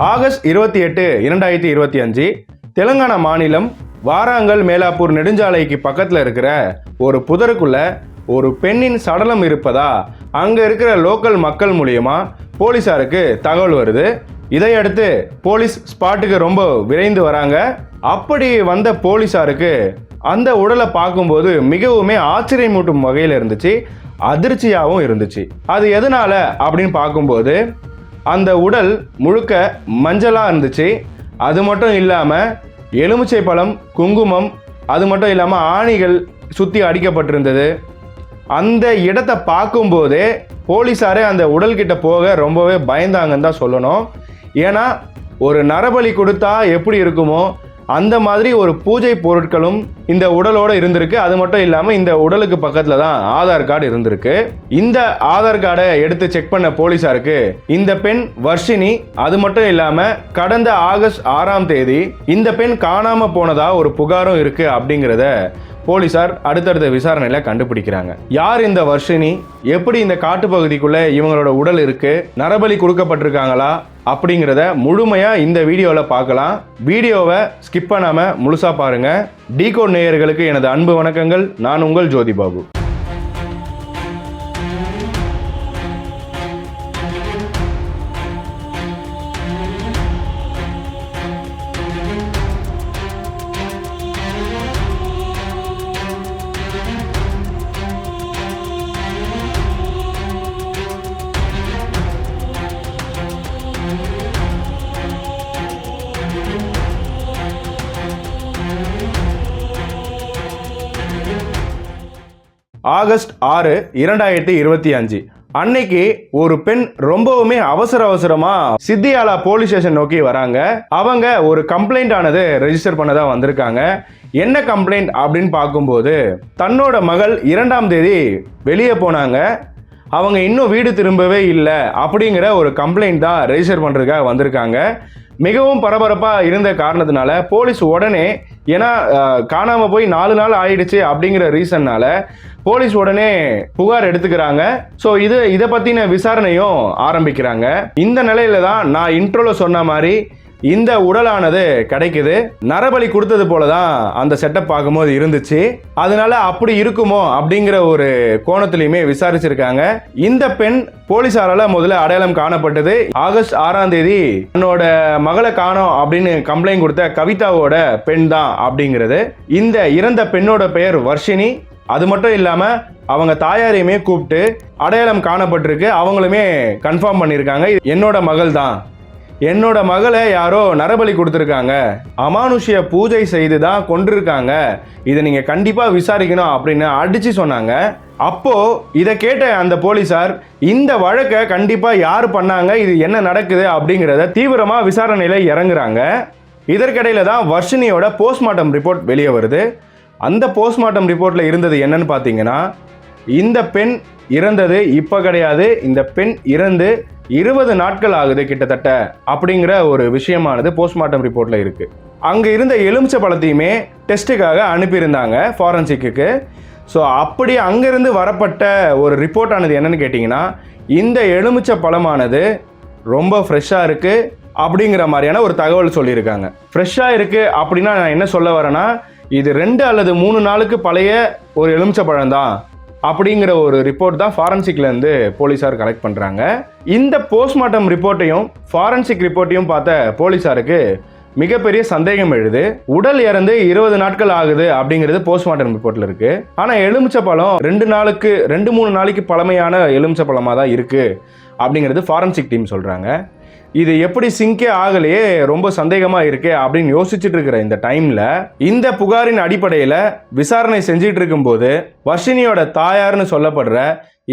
August 28, 2025 Telangana மாநிலம் வாராங்கல் மேலாப்பூர் நெடுஞ்சாலைக்கு பக்கத்தில் இருக்கிற ஒரு புதருக்குள்ள ஒரு பெண்ணின் சடலம் இருப்பதா அங்கே இருக்கிற லோக்கல் மக்கள் மூலியமா போலீஸாருக்கு தகவல் வருது. இதையடுத்து போலீஸ் ஸ்பாட்டுக்கு ரொம்ப விரைந்து வராங்க. அப்படி வந்த போலீஸாருக்கு அந்த உடலை பார்க்கும்போது மிகவுமே ஆச்சரியமூட்டும் வகையில் இருந்துச்சு, அதிர்ச்சியாகவும் இருந்துச்சு. அது எதனால அப்படின்னு பார்க்கும்போது அந்த உடல் முழுக்க மஞ்சளாக இருந்துச்சு. அது மட்டும் இல்லாமல் எலுமிச்சை பழம், குங்குமம், அது மட்டும் இல்லாமல் ஆணிகள் சுற்றி அடிக்கப்பட்டிருந்தது. அந்த இடத்தை பார்க்கும்போதே போலீஸாரே அந்த உடல்கிட்ட போக ரொம்பவே பயந்தாங்கன்னு தான் சொல்லணும். ஏன்னா ஒரு நரபலி கொடுத்தா எப்படி இருக்குமோ அந்த மாதிரி ஒரு பூஜை பொருட்களும் இந்த உடலோடு இருந்திருக்கு. அது மட்டும் இல்லாமல் இந்த உடலுக்கு பக்கத்தில் தான் ஆதார் கார்டு இருந்திருக்கு. இந்த ஆதார் கார்டை எடுத்து செக் பண்ண போலீஸாருக்கு இந்த பெண் வர்ஷினி, அது மட்டும் இல்லாமல் கடந்த ஆகஸ்ட் 6 இந்த பெண் காணாமல் போனதா ஒரு புகாரும் இருக்கு அப்படிங்கிறத போலீசார் அடுத்தடுத்த விசாரணையில் கண்டுபிடிக்கிறாங்க. யார் இந்த வர்ஷினி, எப்படி இந்த காட்டுப்பகுதிக்குள்ள இவங்களோட உடல் இருக்கு, நரபலி கொடுக்கப்பட்டிருக்காங்களா அப்படிங்கிறத முழுமையா இந்த வீடியோவில் பார்க்கலாம். வீடியோவை ஸ்கிப் பண்ணாம முழுசா பாருங்க. டிகோட் நேயர்களுக்கு எனது அன்பு வணக்கங்கள். நான் உங்கள் ஜோதி பாபு. ஆகஸ்ட் 6, 2025 அன்னைக்கு ஒரு பெண் ரொம்பவுமே அவசரமா சித்தியாலா போலீஸ் ஸ்டேஷன் நோக்கி வராங்க. அவங்க ஒரு கம்ப்ளைண்ட் ஆனது ரெஜிஸ்டர் பண்ணதா வந்திருக்காங்க. என்ன கம்ப்ளைண்ட் அப்படின்னு பார்க்கும்போது தன்னோட மகள் 2 வெளியே போனாங்க, அவங்க இன்னும் வீடு திரும்பவே இல்லை அப்படிங்கிற ஒரு கம்ப்ளைண்ட் தான் ரெஜிஸ்டர் பண்ணுறதுக்காக வந்திருக்காங்க. மிகவும் பரபரப்பாக இருந்த காரணத்தினால போலீஸ் உடனே, ஏன்னா காணாமல் போய் 4 நாள் ஆயிடுச்சு அப்படிங்கிற ரீசன்னால போலீஸ் உடனே புகார் எடுத்துக்கிறாங்க. ஸோ இதை பற்றின விசாரணையும் ஆரம்பிக்கிறாங்க. இந்த நிலையில தான் நான் இன்ட்ரோல சொன்ன மாதிரி இந்த உடலானது கிடைக்குது. நரபலி கொடுத்தது போல தான் அந்த செட்டப் பார்க்கும்போது இருந்துச்சு. அதனால அப்படி இருக்குமோ அப்படிங்கிற ஒரு கோணத்திலையுமே விசாரிச்சிருக்காங்க. இந்த பெண் போலீசாரால முதல்ல அடையாளம் காணப்பட்டது. ஆகஸ்ட் 6 தன்னோட மகளை காணோம் அப்படின்னு கம்ப்ளைண்ட் கொடுத்த கவிதாவோட பெண் தான் அப்படிங்கிறது. இந்த இறந்த பெண்ணோட பெயர் வர்ஷினி. அது மட்டும் இல்லாம அவங்க தாயாரையுமே கூப்பிட்டு அடையாளம் காணப்பட்டிருக்கு. அவங்களுமே கன்ஃபார்ம் பண்ணியிருக்காங்க, என்னோட மகள் தான், என்னோட மகளை யாரோ நரபலி கொடுத்துருக்காங்க, அமானுஷ்ய பூஜை செய்து தான் கொண்டிருக்காங்க, இதை நீங்க கண்டிப்பா விசாரிக்கணும் அப்படின்னு அடிச்சு சொன்னாங்க. அப்போ இதை கேட்ட அந்த போலீசார் இந்த வழக்கை கண்டிப்பா யார் பண்ணாங்க, இது என்ன நடக்குது அப்படிங்கிறத தீவிரமா விசாரணையில இறங்குறாங்க. இதற்கிடையில தான் வர்ஷினியோட போஸ்ட்மார்ட்டம் ரிப்போர்ட் வெளியே வருது. அந்த போஸ்ட்மார்ட்டம் ரிப்போர்ட்ல இருந்தது என்னன்னு பார்த்தீங்கன்னா, இந்த பெண் இறந்தது இப்போ கிடையாது, இந்த பெண் இறந்து 20 நாட்கள் ஆகுது கிட்டத்தட்ட அப்படிங்கிற ஒரு விஷயமானது போஸ்ட்மார்ட்டம் ரிப்போர்ட்ல இருக்கு. அங்க இருந்த எலுமிச்சை பழத்தையுமே டெஸ்ட்டுக்காக அனுப்பியிருந்தாங்க ஃபாரன்சிக்கு. ஸோ அப்படி அங்கிருந்து வரப்பட்ட ஒரு ரிப்போர்ட் ஆனது என்னன்னு கேட்டிங்கன்னா, இந்த எலுமிச்சை பழமானது ரொம்ப ஃப்ரெஷ்ஷாக இருக்கு அப்படிங்கிற மாதிரியான ஒரு தகவல் சொல்லியிருக்காங்க. ஃப்ரெஷ்ஷாக இருக்கு அப்படின்னா நான் என்ன சொல்ல வரேன்னா, இது 2 அல்லது 3 நாளுக்கு பழைய ஒரு எலுமிச்சை பழம் தான் அப்படிங்கிற ஒரு ரிப்போர்ட் தான் ஃபாரன்சிக்லேருந்து போலீஸார் கலெக்ட் பண்ணுறாங்க. இந்த போஸ்ட்மார்ட்டம் ரிப்போர்ட்டையும் ஃபாரன்சிக் ரிப்போர்ட்டையும் பார்த்த போலீஸாருக்கு மிகப்பெரிய சந்தேகம் எழுது. உடல் இறந்து 20 நாட்கள் ஆகுது அப்படிங்கிறது போஸ்ட்மார்ட்டம் ரிப்போர்ட்ல இருக்கு. ஆனால் எலுமிச்சை பழம் 2-3 நாளைக்கு பழமையான எலுமிச்சை பழமாக தான் இருக்கு அப்படிங்கிறது ஃபாரன்சிக் டீம் சொல்கிறாங்க. இது எப்படி சிங்கே ஆகலையே, ரொம்ப சந்தேகமா இருக்கே அப்படின்னு யோசிச்சுட்டு இருக்கிற இந்த டைம்ல இந்த புகாரின் அடிப்படையில விசாரணை செஞ்சிட்டு இருக்கும்போது வர்ஷினியோட தாயார்னு சொல்லப்படுற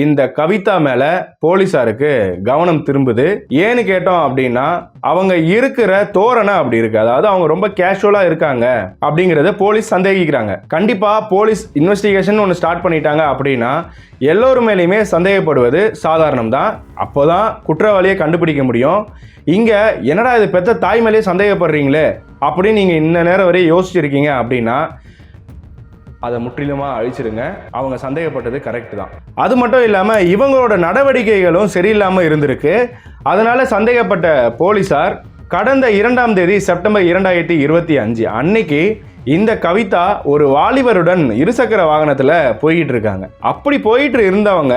இந்த கவிதா மேல போலீசாருக்கு கவனம் திரும்புது. ஏன்னு கேட்டோம் அப்படின்னா, அவங்க இருக்கிற தோரணை அப்படி இருக்கு, அதாவது அவங்க ரொம்ப கேஷுவலா இருக்காங்க அப்படிங்கறத போலீஸ் சந்தேகிக்கிறாங்க. கண்டிப்பா போலீஸ் இன்வெஸ்டிகேஷன் ஒன்று ஸ்டார்ட் பண்ணிட்டாங்க அப்படின்னா எல்லோரும் மேலேயுமே சந்தேகப்படுவது சாதாரணம் தான். அப்போதான் குற்றவாளியை கண்டுபிடிக்க முடியும். இங்க என்னடா இது பெத்த தாய் மேலேயே சந்தேகப்படுறீங்களே அப்படின்னு நீங்க இந்த நேரம் வரை யோசிச்சிருக்கீங்க அப்படின்னா அதை முற்றிலுமா அழிச்சிருங்க. அவங்க சந்தேகப்பட்டது கரெக்ட் தான். அது மட்டும் இல்லாமல் இவங்களோட நடவடிக்கைகளும் சரியில்லாமல் இருந்திருக்கு. அதனால சந்தேகப்பட்ட போலீசார் கடந்த 2ஆம் தேதி செப்டம்பர் 2025 அன்னைக்கு இந்த கவிதா ஒரு வாலிபருடன் இருசக்கர வாகனத்தில் போய்கிட்டு இருக்காங்க. அப்படி போயிட்டு இருந்தவங்க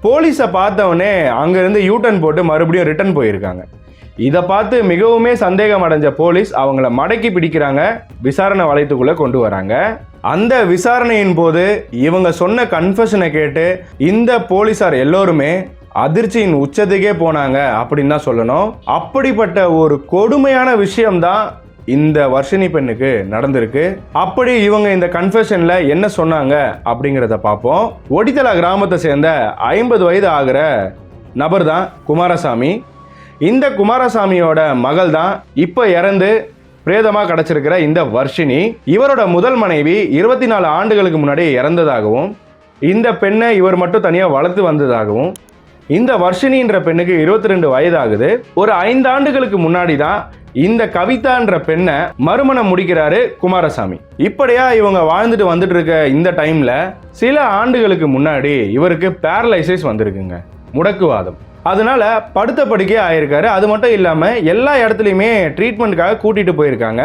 போலீஸை பார்த்தவொடனே அங்கேருந்து யூட்டன் போட்டு மறுபடியும் ரிட்டர்ன் போயிருக்காங்க. இதை பார்த்து மிகவுமே சந்தேகம் அடைஞ்ச போலீஸ் அவங்கள மடக்கி பிடிக்கிறாங்க, விசாரணை வளையத்துக்குள்ளே கொண்டு வராங்க. அந்த விசாரணையின் போது இவங்க சொன்ன கன்ஃபெஷனை கேட்டு இந்த போலீஸார் எல்லோருமே அதிர்ச்சியின் உச்சத்துக்கே போனாங்க அப்படின்னு தான் சொல்லணும். அப்படிப்பட்ட ஒரு கொடுமையான விஷயம்தான் இந்த வர்ஷினி பெண்ணுக்கு நடந்திருக்கு. அப்படி இவங்க இந்த கன்ஃபெஷன்ல என்ன சொன்னாங்க அப்படிங்கிறத பார்ப்போம். ஒடித்தலா கிராமத்தை சேர்ந்த 50 வயது ஆகிற நபர் தான் குமாரசாமி. இந்த குமாரசாமியோட மகள் தான் இப்போ இறந்து பிரேதமாக கிடைச்சிருக்கிற இந்த வர்ஷினி. இவரோட முதல் மனைவி 24 ஆண்டுகளுக்கு முன்னாடி இறந்ததாகவும் இந்த பெண்ணை இவர் மட்டும் தனியாக வளர்த்து வந்ததாகவும், இந்த வர்ஷினின்ற பெண்ணுக்கு 22 வயது ஆகுது. ஒரு 5 ஆண்டுகளுக்கு முன்னாடி தான் இந்த கவிதான்ற பெண்ணை மறுமணம் முடிக்கிறாரு குமாரசாமி. இப்படியா இவங்க வாழ்ந்துட்டு வந்துட்டு இருக்க இந்த டைம்ல சில ஆண்டுகளுக்கு முன்னாடி இவருக்கு பேரலைசிஸ் வந்திருக்குங்க, முடக்குவாதம். அதனால படுத்த படுக்கையே ஆயிருக்காரு. அது மட்டும் இல்லாமல் எல்லா இடத்துலையுமே ட்ரீட்மெண்ட்டுக்காக கூட்டிகிட்டு போயிருக்காங்க.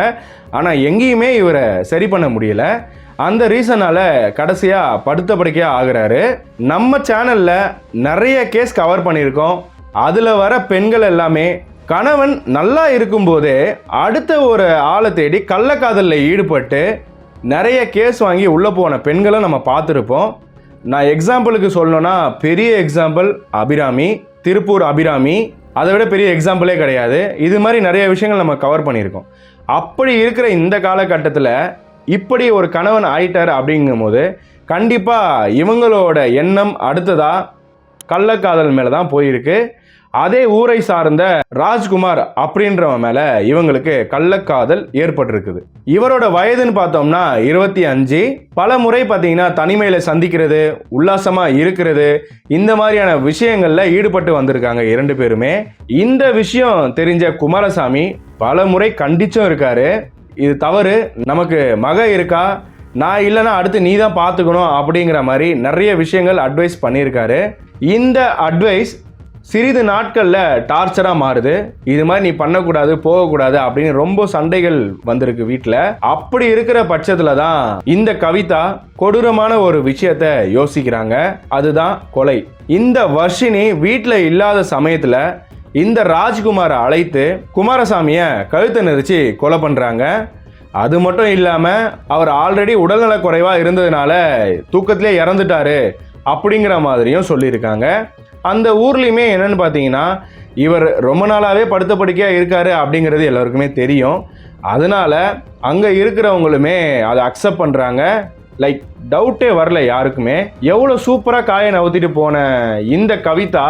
ஆனால் எங்கேயுமே இவரை சரி பண்ண முடியல. அந்த ரீசனால கடைசியாக படுத்த படுக்கையாக ஆகுறாரு. நம்ம சேனலில் நிறைய கேஸ் கவர் பண்ணியிருக்கோம். அதில் வர பெண்கள் எல்லாமே கணவன் நல்லா இருக்கும்போதே அடுத்த ஒரு ஆளை தேடி கள்ளக்காதலில் ஈடுபட்டு நிறைய கேஸ் வாங்கி உள்ளே போன பெண்களை நம்ம பார்த்துருப்போம். நான் எக்ஸாம்பிளுக்கு சொல்லணும்னா பெரிய எக்ஸாம்பிள் அபிராமி, திருப்பூர் அபிராமி. அதை விட பெரிய எக்ஸாம்பிளே கிடையாது. இது மாதிரி நிறைய விஷயங்கள் நம்ம கவர் பண்ணியிருக்கோம். அப்படி இருக்கிற இந்த காலகட்டத்தில் இப்படி ஒரு கணவன் ஆயிட்டார் அப்படிங்கும் போது கண்டிப்பாக இவங்களோட எண்ணம் அடுத்ததாக கள்ளக்காதல் மேலே தான் போயிருக்கு. அதே ஊரை சார்ந்த ராஜ்குமார் அப்படின்றவன் மேலே இவங்களுக்கு கள்ளக்காதல் ஏற்பட்டிருக்குது. இவரோட வயதுன்னு பார்த்தோம்னா 25. பல முறை பார்த்தீங்கன்னா தனிமையில் சந்திக்கிறது, உல்லாசமாக இருக்கிறது, இந்த மாதிரியான விஷயங்களில் ஈடுபட்டு வந்திருக்காங்க 2 பேருமே. இந்த விஷயம் தெரிஞ்ச குமாரசாமி பல முறை கண்டிச்சும் இருக்காரு. இது தவறு, நமக்கு மக இருக்கா, நான் இல்லைன்னா அடுத்து நீ தான் பார்த்துக்கணும் அப்படிங்கிற மாதிரி நிறைய விஷயங்கள் அட்வைஸ் பண்ணியிருக்காரு. இந்த அட்வைஸ் சிறிது நாட்களில் டார்ச்சராக மாறுது. இது மாதிரி நீ பண்ணக்கூடாது, போகக்கூடாது அப்படின்னு ரொம்ப சண்டைகள் வந்திருக்கு வீட்டில். அப்படி இருக்கிற பட்சத்தில் தான் இந்த கவிதா கொடூரமான ஒரு விஷயத்தை யோசிக்கிறாங்க. அதுதான் கொலை. இந்த வர்ஷினி வீட்டில் இல்லாத சமயத்தில் இந்த ராஜ்குமாரை அழைத்து குமாரசாமியை கழுத்தை நெரிச்சு கொலை பண்ணுறாங்க. அது மட்டும் இல்லாமல் அவர் ஆல்ரெடி உடல்நல குறைவாக இருந்ததுனால தூக்கத்திலே இறந்துட்டாரு அப்படிங்கிற மாதிரியும் சொல்லியிருக்காங்க. அந்த ஊர்லேயுமே என்னென்னு பார்த்தீங்கன்னா இவர் ரொம்ப நாளாகவே படுத்த படுக்கையாக இருக்காரு அப்படிங்கிறது எல்லாருக்குமே தெரியும். அதனால் அங்கே இருக்கிறவங்களுமே அதை அக்செப்ட் பண்ணுறாங்க. லைக் டவுட்டே வரல யாருக்குமே. எவ்வளோ சூப்பராக காயை நவுத்திட்டு போன இந்த கவிதா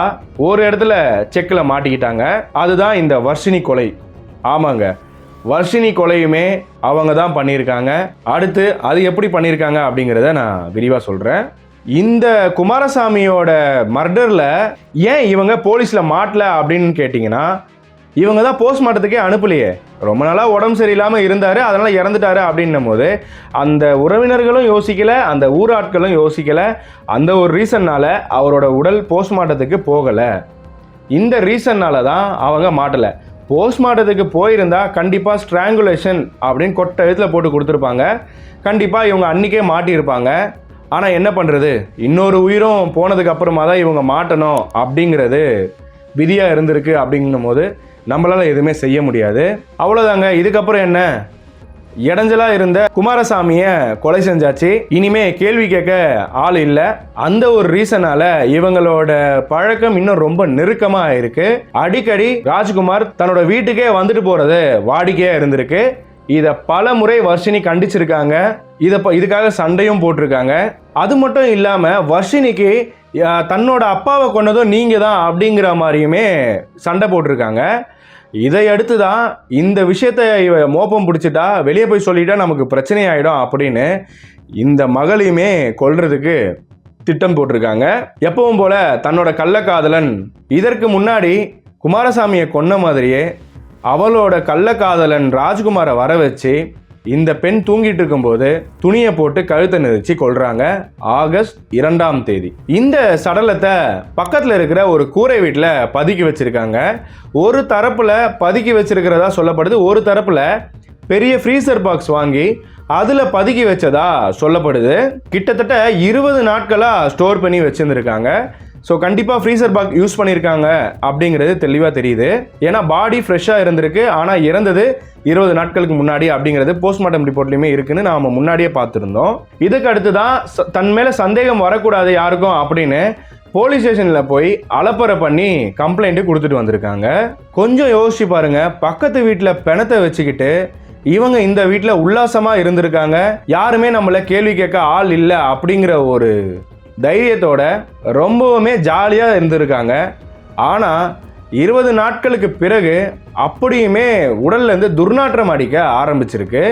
ஒரு இடத்துல செக்கில் மாட்டிக்கிட்டாங்க. அதுதான் இந்த வர்ஷினி கொலை. ஆமாங்க, வர்ஷினி கொலையுமே அவங்க தான் பண்ணியிருக்காங்க. அடுத்து அது எப்படி பண்ணியிருக்காங்க அப்படிங்கிறத நான் விரிவாக சொல்கிறேன். இந்த குமாரசாமியோட மர்டரில் ஏன் இவங்க போலீஸில் மாட்டல அப்படின்னு கேட்டிங்கன்னா, இவங்க தான் போஸ்ட்மார்ட்டத்துக்கே அனுப்பலையே. ரொம்ப நாளாக உடம்பு சரியில்லாமல் இருந்தார், அதனால் இறந்துட்டாரு அப்படின்னும் போது அந்த உறவினர்களும் யோசிக்கலை, அந்த ஊராட்களும் யோசிக்கலை. அந்த ஒரு ரீசன்னால் அவரோட உடல் போஸ்ட்மார்ட்டத்துக்கு போகலை. இந்த ரீசன்னால தான் அவங்க மாட்டலை. போஸ்ட்மார்ட்டத்துக்கு போயிருந்தா கண்டிப்பாக ஸ்ட்ராங்குலேஷன் அப்படின்னு கொட்டை எழுத்தில் போட்டு கொடுத்துருப்பாங்க. கண்டிப்பாக இவங்க அன்றைக்கே மாட்டியிருப்பாங்க. ஆனால் என்ன பண்ணுறது, இன்னொரு உயிரும் போனதுக்கு அப்புறமா தான் இவங்க மாட்டணும் அப்படிங்கிறது விதியாக இருந்திருக்கு. அப்படிங்கும் போது நம்மளால் எதுவுமே செய்ய முடியாது. அவ்வளோதாங்க. இதுக்கப்புறம் என்ன, இடைஞ்சலாக இருந்த குமாரசாமியை கொலை செஞ்சாச்சு. இனிமே கேள்வி கேட்க ஆள் இல்லை. அந்த ஒரு ரீசனால இவங்களோட பழக்கம் இன்னும் ரொம்ப நெருக்கமாக இருக்கு. அடிக்கடி ராஜ்குமார் தன்னோட வீட்டுக்கே வந்துட்டு போறது வாடிக்கையாக இருந்திருக்கு. இதை பல முறை வர்ஷினி கண்டிச்சிருக்காங்க. இதுக்காக சண்டையும் போட்டிருக்காங்க. அது மட்டும் இல்லாமல் வர்ஷினிக்கு தன்னோட அப்பாவை கொண்டதும் நீங்கள் தான் அப்படிங்கிற மாதிரியுமே சண்டை போட்டிருக்காங்க. இதை அடுத்து தான் இந்த விஷயத்தை மோப்பம் பிடிச்சிட்டா வெளியே போய் சொல்லிட்டா நமக்கு பிரச்சனை ஆகிடும் அப்படின்னு இந்த மகளையுமே கொல்றதுக்கு திட்டம் போட்டிருக்காங்க. எப்பவும் போல தன்னோட கள்ளக்காதலன் இதற்கு முன்னாடி குமாரசாமியை கொன்ன மாதிரியே அவளோட கள்ளக்காதலன் ராஜ்குமாரை வர வச்சு இந்த பெண் தூங்கிட்டு இருக்கும்போது துணியை போட்டு கழுத்தை நெரிச்சு கொல்றாங்க ஆகஸ்ட் 2ஆம் தேதி. இந்த சடலத்தை பக்கத்தில் இருக்கிற ஒரு கூரை வீட்டில் பதுக்கி வச்சிருக்காங்க. ஒரு தரப்புல பதுக்கி வச்சிருக்கிறதா சொல்லப்படுது, ஒரு தரப்புல பெரிய ஃப்ரீசர் பாக்ஸ் வாங்கி அதில் பதுக்கி வச்சதா சொல்லப்படுது. கிட்டத்தட்ட 20 நாட்களாக ஸ்டோர் பண்ணி வச்சுருந்துருக்காங்க. ஸோ கண்டிப்பாக ஃப்ரீசர் பாக்ஸ் யூஸ் பண்ணியிருக்காங்க அப்படிங்கிறது தெளிவாக தெரியுது. ஏன்னா பாடி ஃப்ரெஷ்ஷாக இருந்திருக்கு, ஆனால் இறந்தது 20 நாட்களுக்கு முன்னாடி அப்படிங்கிறது போஸ்ட்மார்ட்டம் ரிப்போர்ட்லையுமே இருக்குன்னு நாம் முன்னாடியே பார்த்துருந்தோம். இதுக்கு அடுத்து தான் தன் மேலே சந்தேகம் வரக்கூடாது யாருக்கும் அப்படின்னு போலீஸ் ஸ்டேஷனில் போய் அலப்பறை பண்ணி கம்ப்ளைண்ட்டு கொடுத்துட்டு வந்திருக்காங்க. கொஞ்சம் யோசிச்சு பாருங்க, பக்கத்து வீட்டில் பிணத்தை வச்சுக்கிட்டு இவங்க இந்த வீட்டில் உல்லாசமாக இருந்திருக்காங்க, யாருமே நம்மளை கேள்வி கேட்க ஆள் இல்லை அப்படிங்கிற ஒரு தைரியத்தோட ரொம்பவுமே ஜாலியாக இருந்திருக்காங்க. ஆனால் 20 நாட்களுக்கு பிறகு அப்படியுமே உடல்லேருந்து துர்நாற்றம் அடிக்க ஆரம்பிச்சிருக்கு.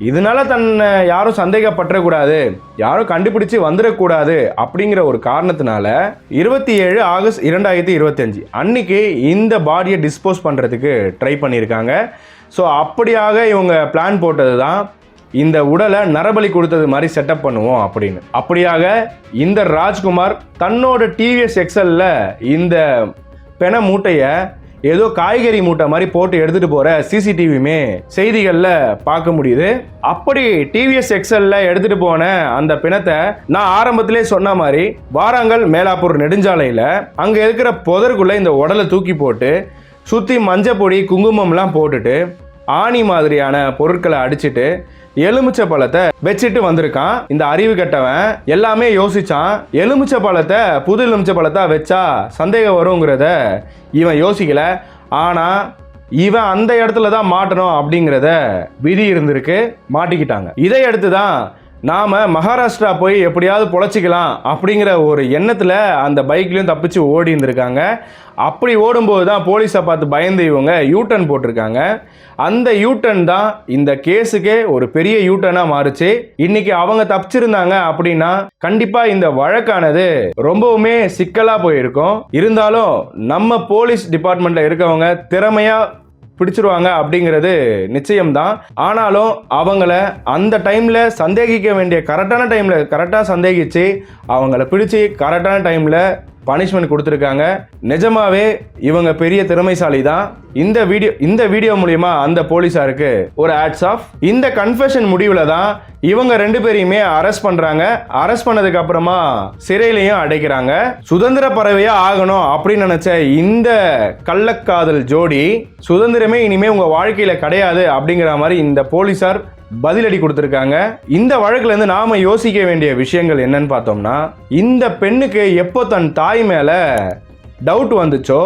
இதனால தன்னை யாரும் சந்தேகப்பற்றக்கூடாது, யாரும் கண்டுபிடிச்சு வந்துடக்கூடாது அப்படிங்கிற ஒரு காரணத்தினால 27 ஆகஸ்ட் 2025 அன்னைக்கு இந்த பாடியை டிஸ்போஸ் பண்ணுறதுக்கு ட்ரை பண்ணியிருக்காங்க. ஸோ அப்படியாக இவங்க பிளான் போட்டது தான் இந்த உடலை நரபலி கொடுத்தது மாதிரி செட்டப் பண்ணுவோம் அப்படின்னு. அப்படியாக இந்த ராஜ்குமார் தன்னோட டிவிஎஸ் எக்ஸல்ல இந்த பெண மூட்டையை ஏதோ காய்கறி மூட்டை மாதிரி போட்டு எடுத்துட்டு போற சிசிடிவியுமே செய்திகளில் பார்க்க முடியுது. அப்படி டிவிஎஸ் எக்ஸல்ல எடுத்துட்டு போன அந்த பிணத்தை நான் ஆரம்பத்திலே சொன்ன மாதிரி வாராங்கல் மேலாப்பூர் நெடுஞ்சாலையில் அங்கே இருக்கிற புதருக்குள்ள இந்த உடலை தூக்கி போட்டு சுற்றி மஞ்சள் பொடி குங்குமம்லாம் போட்டுட்டு ஆணி மாதிரியான பொருட்களை அடிச்சுட்டு எலுமிச்சை பழத்தை வச்சுட்டு வந்திருக்கான். இந்த அறிவு கட்டவன் எல்லாமே யோசிச்சான். எலுமிச்சை பழத்தை புது எலுமிச்சை பழத்தை வச்சா சந்தேகம் வருங்கிறத இவன் யோசிக்கல. ஆனால் இவன் அந்த இடத்துல தான் மாட்டணும் அப்படிங்கிறத விதி இருந்திருக்கு, மாட்டிக்கிட்டாங்க. இதை அடுத்து தான் நாம் மகாராஷ்டிரா போய் எப்படியாவது பொழைச்சிக்கலாம் அப்படிங்கிற ஒரு எண்ணத்தில் அந்த பைக்லையும் தப்பிச்சு ஓடி இருந்திருக்காங்க. அப்படி ஓடும்போது தான் போலீஸை பார்த்து பயந்து இவங்க யூட்டர்ன் போட்டிருக்காங்க. அந்த யூட்டர்ன் தான் இந்த கேஸுக்கே ஒரு பெரிய யூட்டர்னாக மாறுச்சு. இன்னைக்கு அவங்க தப்பிச்சிருந்தாங்க அப்படின்னா கண்டிப்பாக இந்த வழக்கானது ரொம்பவுமே சிக்கலாக போயிருக்கும். இருந்தாலும் நம்ம போலீஸ் டிபார்ட்மெண்ட்டில் இருக்கவங்க திறமையாக பிடிச்சிருவாங்க அப்படிங்கிறது நிச்சயம்தான். ஆனாலும் அவங்கள அந்த டைமில் சந்தேகிக்க வேண்டிய கரெக்டான டைமில் கரெக்டாக சந்தேகித்து அவங்கள பிடிச்சி கரெக்டான டைமில் பனிஷ்மெண்ட் கொடுத்துருக்காங்க. நிஜமாவே இவங்க பெரிய திறமைசாலி தான். இந்த வீடியோ மூலியமா அந்த போலீஸாருக்கு ஒரு ஹேட்ஸ் ஆஃப். இந்த கன்ஃபெஷன் முடிவில் தான் இவங்க 2 பேரையுமே அரெஸ்ட் பண்றாங்க. அரெஸ்ட் பண்ணதுக்கு அப்புறமா சிறையிலையும் அடைக்கிறாங்க. சுதந்திர பறவையா ஆகணும் அப்படின்னு நினைச்ச இந்த கள்ளக்காதல் ஜோடி சுதந்திரமே இனிமே உங்க வாழ்க்கையில கிடையாது அப்படிங்கிற மாதிரி இந்த போலீஸார் பதிலடி கொடுத்துருக்காங்க. இந்த வழக்குல இருந்து நாம யோசிக்க வேண்டிய விஷயங்கள் என்னன்னு பார்த்தோம்னா, இந்த பெண்ணுக்கு எப்போ தன் தாய் மேல டவுட் வந்துச்சோ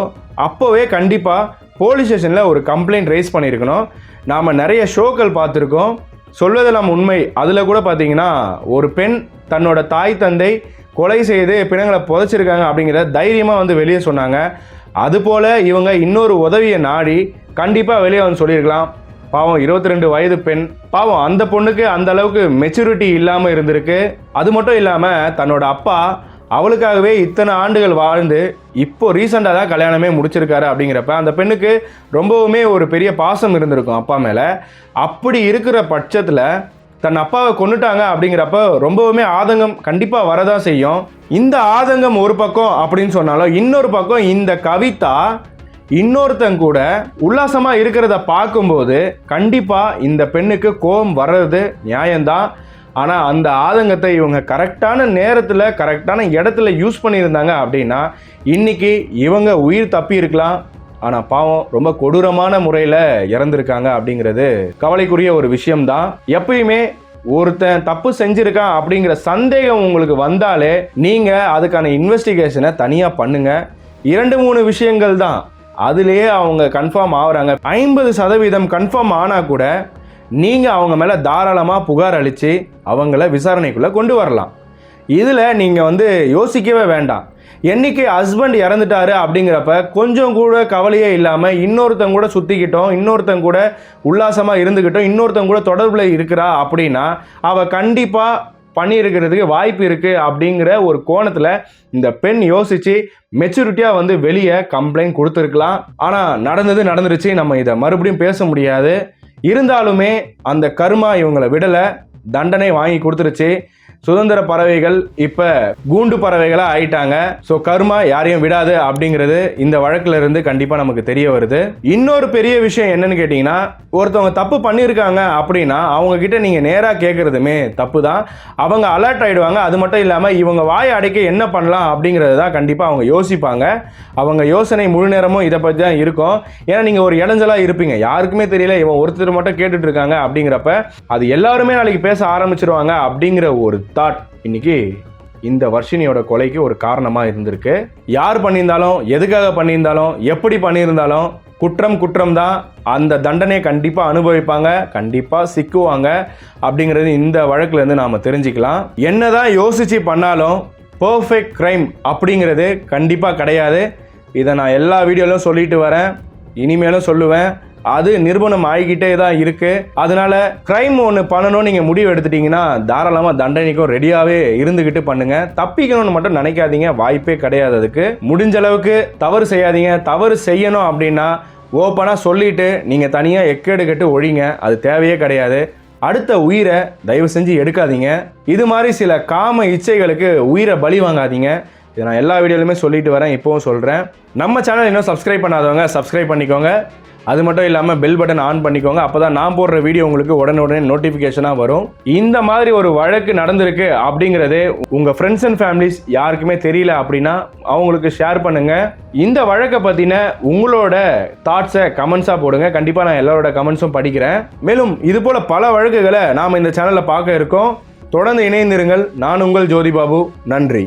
அப்போவே கண்டிப்பா போலீஸ் ஸ்டேஷன்ல ஒரு கம்ப்ளைண்ட் ரைஸ் பண்ணியிருக்கணும். நாம நிறைய ஷோக்கள் பார்த்துருக்கோம், சொல்வதெல்லாம் உண்மை. அதில் கூட பார்த்தீங்கன்னா ஒரு பெண் தன்னோட தாய் தந்தை கொலை செய்து பிணங்களை புதைச்சிருக்காங்க அப்படிங்கிற தைரியமாக வந்து வெளியே சொன்னாங்க. அதுபோல் இவங்க இன்னொரு உதவியை நாடி கண்டிப்பாக வெளியே வந்து சொல்லியிருக்கலாம். பாவம் 22 வயது பெண், பாவம் அந்த பொண்ணுக்கு அந்த அளவுக்கு மெச்சூரிட்டி இல்லாமல் இருந்திருக்கு. அது மட்டும் இல்லாமல் தன்னோட அப்பா அவளுக்காகவே இத்தனை ஆண்டுகள் வாழ்ந்து இப்போ ரீசெண்டாக தான் கல்யாணமே முடிச்சிருக்காரு அப்படிங்கிறப்ப அந்த பெண்ணுக்கு ரொம்பவுமே ஒரு பெரிய பாசம் இருந்திருக்கும் அப்பா மேலே. அப்படி இருக்கிற பட்சத்தில் தன் அப்பாவை கொண்டுட்டாங்க அப்படிங்கிறப்ப ரொம்பவுமே ஆதங்கம் கண்டிப்பாக வரதான் செய்யும். இந்த ஆதங்கம் ஒரு பக்கம் அப்படின்னு சொன்னாலும் இன்னொரு பக்கம் இந்த கவிதா இன்னொருத்தன் கூட உல்லாசமாக இருக்கிறத பார்க்கும்போது கண்டிப்பாக இந்த பெண்ணுக்கு கோபம் வர்றது நியாயம்தான். ஆனால் அந்த ஆதங்கத்தை இவங்க கரெக்டான நேரத்தில் கரெக்டான இடத்துல யூஸ் பண்ணியிருந்தாங்க அப்படின்னா இன்னைக்கு இவங்க உயிர் தப்பி இருக்கலாம். ஆனால் பாவம் ரொம்ப கொடூரமான முறையில் இறந்துருக்காங்க அப்படிங்கிறது கவலைக்குரிய ஒரு விஷயம்தான். எப்பயுமே ஒருத்தன் தப்பு செஞ்சுருக்கான் அப்படிங்கிற சந்தேகம் உங்களுக்கு வந்தாலே நீங்கள் அதுக்கான இன்வெஸ்டிகேஷனை தனியாக பண்ணுங்கள். 2-3 விஷயங்கள் தான் அதுலேயே அவங்க கன்ஃபார்ம் ஆகுறாங்க. 50% கன்ஃபார்ம் ஆனால் கூட நீங்கள் அவங்க மேலே தாராளமாக புகார் அளித்து அவங்கள விசாரணைக்குள்ளே கொண்டு வரலாம். இதில் நீங்கள் யோசிக்கவே வேண்டாம். என்னைக்கு ஹஸ்பண்ட் இறந்துட்டாரு அப்படிங்கிறப்ப கொஞ்சம் கூட கவலையே இல்லாமல் இன்னொருத்தங்க கூட சுற்றிக்கிட்டோம், இன்னொருத்தங்க கூட உல்லாசமாக இருந்துக்கிட்டோம், இன்னொருத்தங்க கூட தொடர்பில் இருக்கிறா அப்படின்னா அவள் கண்டிப்பாக பண்ணியிருக்கிறதுக்கு வாய்ப்பு இருக்குது அப்படிங்கிற ஒரு கோணத்தில் இந்த பெண் யோசித்து மெச்சூரிட்டியாக வெளியே கம்ப்ளைண்ட் கொடுத்துருக்கலாம். ஆனால் நடந்துருச்சு, நம்ம இதை மறுபடியும் பேச முடியாது. இருந்தாலுமே அந்த கர்மா இவங்களை விடலை, தண்டனை வாங்கி கொடுத்துருச்சு. சுதந்திர பறவைகள் இப்ப கூண்டு பறவைகளா ஆயிட்டாங்க. ஸோ கர்மா யாரையும் விடாது அப்படிங்கிறது இந்த வழக்குல இருந்து கண்டிப்பா நமக்கு தெரிய வருது. இன்னொரு பெரிய விஷயம் என்னன்னு கேட்டீங்கன்னா, ஒருத்தவங்க தப்பு பண்ணியிருக்காங்க அப்படின்னா அவங்க கிட்ட நீங்க நேரா கேட்கறதுமே தப்பு தான். அவங்க அலர்ட் ஆயிடுவாங்க. அது மட்டும் இல்லாம இவங்க வாய் அடைக்க என்ன பண்ணலாம் அப்படிங்கிறது தான் கண்டிப்பா அவங்க யோசிப்பாங்க. அவங்க யோசனை முழு நேரமும் இதை பற்றி தான் இருக்கும். ஏன்னா நீங்க ஒரு இடைஞ்சலா இருப்பீங்க, யாருக்குமே தெரியல இவன் ஒருத்தர் மட்டும் கேட்டுட்டு இருக்காங்க அப்படிங்கிறப்ப அது எல்லாருமே நாளைக்கு பேச ஆரம்பிச்சிருவாங்க அப்படிங்கிற ஒரு தாட் இன்னைக்கு இந்த வர்ஷினியோட கொலைக்கு ஒரு காரணமா இருந்திருக்கு. யார் பண்ணியிருந்தாலும், எதுக்காக பண்ணியிருந்தாலும், எப்படி பண்ணியிருந்தாலும் குற்றம் குற்றம் தான். அந்த தண்டனையை கண்டிப்பா அனுபவிப்பாங்க, கண்டிப்பா சிக்குவாங்க அப்படிங்கிறது இந்த வழக்குல இருந்து நாம தெரிஞ்சுக்கலாம். என்னதான் யோசிச்சு பண்ணாலும் பெர்ஃபெக்ட் கிரைம் அப்படிங்கிறது கண்டிப்பா கிடையாது. இதை நான் எல்லா வீடியோலையும் சொல்லிட்டு வரேன், இனிமேலும் சொல்லுவேன். அது நிரூபணம் ஆகிக்கிட்டே தான் இருக்கு. அதனால கிரைம் ஒன்று பண்ணணும் நீங்கள் முடிவு எடுத்துட்டீங்கன்னா தாராளமாக தண்டனைக்கும் ரெடியாகவே இருந்துக்கிட்டு பண்ணுங்க. தப்பிக்கணும்னு மட்டும் நினைக்காதீங்க, வாய்ப்பே கிடையாது. அதுக்கு முடிஞ்ச அளவுக்கு தவறு செய்யாதீங்க. தவறு செய்யணும் அப்படின்னா ஓப்பனாக சொல்லிட்டு நீங்கள் தனியாக எக்கேடு கட்டு ஒழிங்க, அது தேவையே கிடையாது. அடுத்த உயிரை தயவு செஞ்சு எடுக்காதீங்க. இது மாதிரி சில காம இச்சைகளுக்கு உயிரை பலி வாங்காதீங்க. இதை நான் எல்லா வீடியோலையுமே சொல்லிட்டு வரேன், இப்போவும் சொல்கிறேன். நம்ம சேனல் இன்னும் சப்ஸ்கிரைப் பண்ணாதவங்க சப்ஸ்கிரைப் பண்ணிக்கோங்க. அது மட்டும் இல்லாமல் பெல் பட்டன் ஆன் பண்ணிக்கோங்க. அப்போ தான் நான் போடுற வீடியோ உங்களுக்கு உடனே நோட்டிஃபிகேஷனாக வரும். இந்த மாதிரி ஒரு வழக்கு நடந்திருக்கு அப்படிங்கிறது உங்கள் ஃப்ரெண்ட்ஸ் அண்ட் ஃபேமிலிஸ் யாருக்குமே தெரியல அப்படின்னா அவங்களுக்கு ஷேர் பண்ணுங்கள். இந்த வழக்கை பற்றின உங்களோட தாட்ஸை கமெண்ட்ஸாக போடுங்க. கண்டிப்பாக நான் எல்லாரோட கமெண்ட்ஸும் படிக்கிறேன். மேலும் இது போல் பல வழக்குகளை நாம் இந்த சேனலில் பார்க்க இருக்கோம். தொடர்ந்து இணைந்திருங்கள். நான் உங்கள் ஜோதி பாபு. நன்றி.